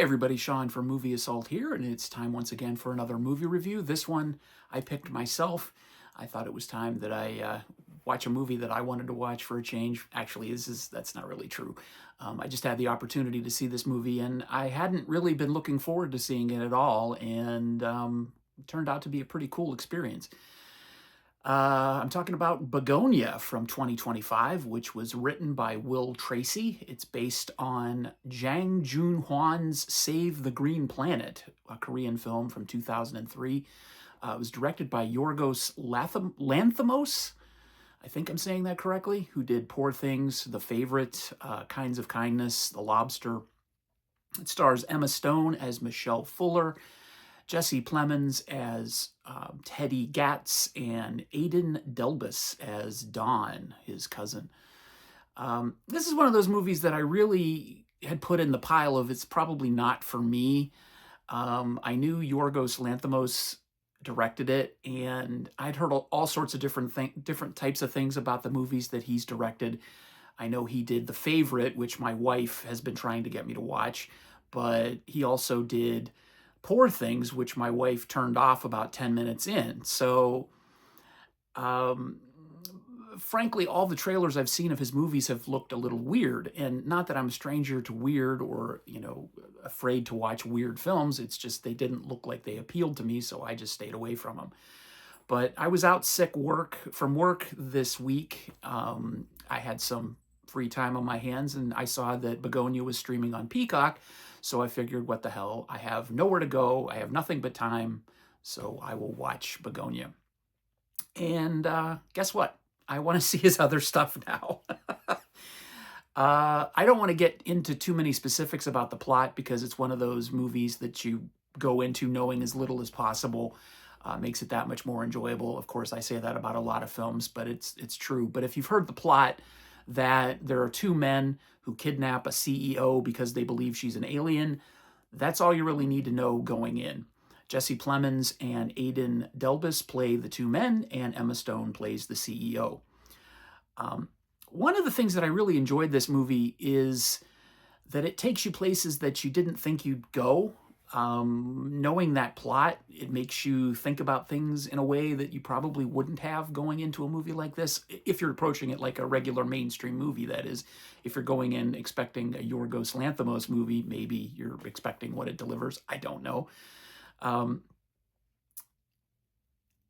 everybody, Sean from Movie Assault here, and it's time once again for another movie review. This one I picked myself. I thought it was time that I watch a movie that I wanted to watch for a change. Actually, that's not really true. I just had the opportunity to see this movie, and I hadn't really been looking forward to seeing it at all, and it turned out to be a pretty cool experience. I'm talking about Bugonia from 2025, which was written by Will Tracy. It's based on Jang Joon-hwan's Save the Green Planet, a Korean film from 2003. It was directed by Yorgos Lanthimos. I think I'm saying that correctly, who did Poor Things, The Favorite, Kinds of Kindness, The Lobster. It stars Emma Stone as Michelle Fuller, Jesse Plemons as Teddy Gatz, and Aidan Delbus as Don, his cousin. This is one of those movies that I really had put in the pile of it's probably not for me. I knew Yorgos Lanthimos directed it, and I'd heard all sorts of different types of things about the movies that he's directed. I know he did The Favorite, which my wife has been trying to get me to watch, but he also did Poor Things, which my wife turned off about 10 minutes in. So, frankly, all the trailers I've seen of his movies have looked a little weird. And not that I'm a stranger to weird or, afraid to watch weird films. It's just they didn't look like they appealed to me, so I just stayed away from them. But I was out sick from work this week. I had some free time on my hands, and I saw that Bugonia was streaming on Peacock. So I figured, what the hell? I have nowhere to go. I have nothing but time. So I will watch Bugonia. And guess what? I want to see his other stuff now. I don't want to get into too many specifics about the plot because it's one of those movies that you go into knowing as little as possible. Makes it that much more enjoyable. Of course, I say that about a lot of films, but it's true. But if you've heard the plot, that there are two men who kidnap a CEO because they believe she's an alien, that's all you really need to know going in. Jesse Plemons and Aidan Delbus play the two men, and Emma Stone plays the CEO. One of the things that I really enjoyed this movie is that it takes you places that you didn't think you'd go. Knowing that plot, it makes you think about things in a way that you probably wouldn't have going into a movie like this, if you're approaching it like a regular mainstream movie, that is. If you're going in expecting a Yorgos Lanthimos movie, maybe you're expecting what it delivers. I don't know.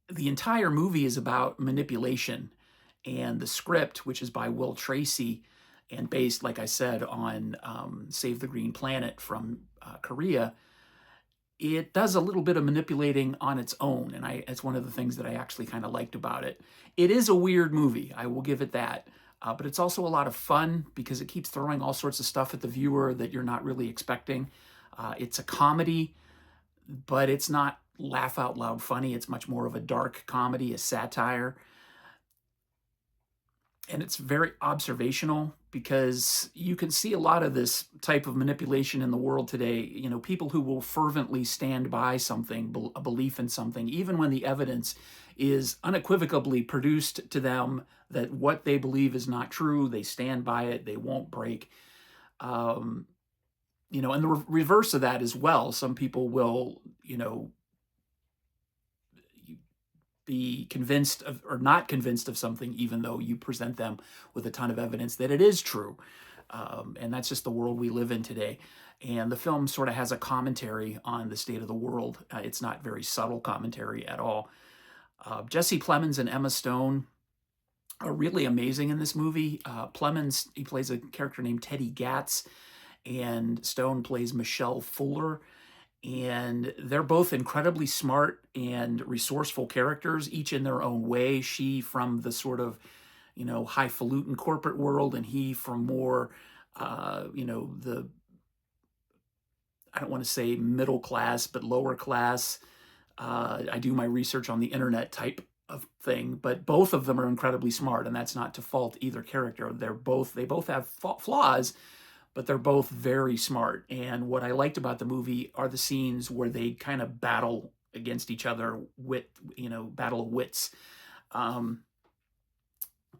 The entire movie is about manipulation, and the script, which is by Will Tracy and based, like I said, on Save the Green Planet from Korea, it does a little bit of manipulating on its own, and it's one of the things that I actually kind of liked about it. It is a weird movie, I will give it that, but it's also a lot of fun because it keeps throwing all sorts of stuff at the viewer that you're not really expecting. It's a comedy, but it's not laugh out loud funny. It's much more of a dark comedy, a satire. And it's very observational because you can see a lot of this type of manipulation in the world today. People who will fervently stand by something, a belief in something, even when the evidence is unequivocally produced to them that what they believe is not true. They stand by it. They won't break. And the reverse of that as well. Some people will, be convinced of or not convinced of something, even though you present them with a ton of evidence that it is true. And that's just the world we live in today. And the film sort of has a commentary on the state of the world. It's not very subtle commentary at all. Jesse Plemons and Emma Stone are really amazing in this movie. Plemons, he plays a character named Teddy Gatz, and Stone plays Michelle Fuller. And they're both incredibly smart and resourceful characters, each in their own way. She from the sort of, highfalutin corporate world, and he from more, the, I don't want to say middle class, but lower class. I do my research on the internet type of thing, but both of them are incredibly smart, and that's not to fault either character. They both have flaws, but they're both very smart. And what I liked about the movie are the scenes where they kind of battle against each other, battle of wits.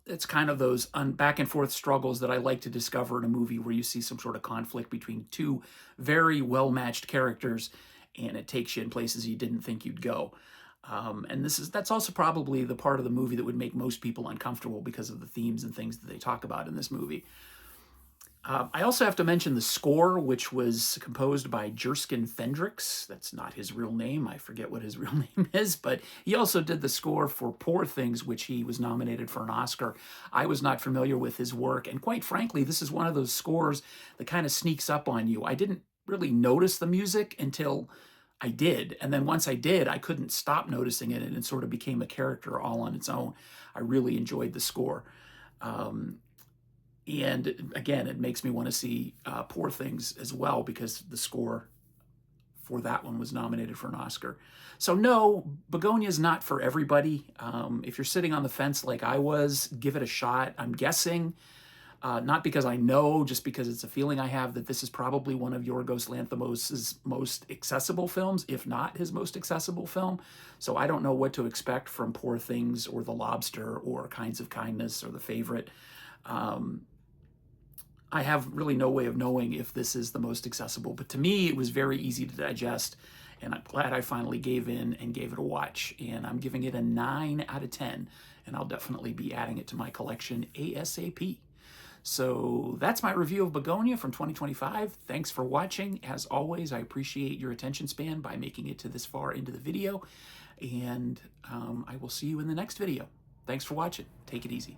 it's kind of those back and forth struggles that I like to discover in a movie where you see some sort of conflict between two very well-matched characters, and it takes you in places you didn't think you'd go. And that's also probably the part of the movie that would make most people uncomfortable because of the themes and things that they talk about in this movie. I also have to mention the score, which was composed by Jerskin Fendrix. That's not his real name. I forget what his real name is, but he also did the score for Poor Things, which he was nominated for an Oscar. I was not familiar with his work, and quite frankly, this is one of those scores that kind of sneaks up on you. I didn't really notice the music until I did, and then once I did, I couldn't stop noticing it, and it sort of became a character all on its own. I really enjoyed the score. And again, it makes me want to see Poor Things as well, because the score for that one was nominated for an Oscar. So no, Bugonia is not for everybody. If you're sitting on the fence like I was, give it a shot. I'm guessing, not because I know, just because it's a feeling I have, that this is probably one of Yorgos Lanthimos' most accessible films, if not his most accessible film. So I don't know what to expect from Poor Things or The Lobster or Kinds of Kindness or The Favorite. I have really no way of knowing if this is the most accessible, but to me, it was very easy to digest, and I'm glad I finally gave in and gave it a watch, and I'm giving it a 9 out of 10, and I'll definitely be adding it to my collection ASAP. So that's my review of Bugonia from 2025. Thanks for watching. As always, I appreciate your attention span by making it to this far into the video, and I will see you in the next video. Thanks for watching. Take it easy.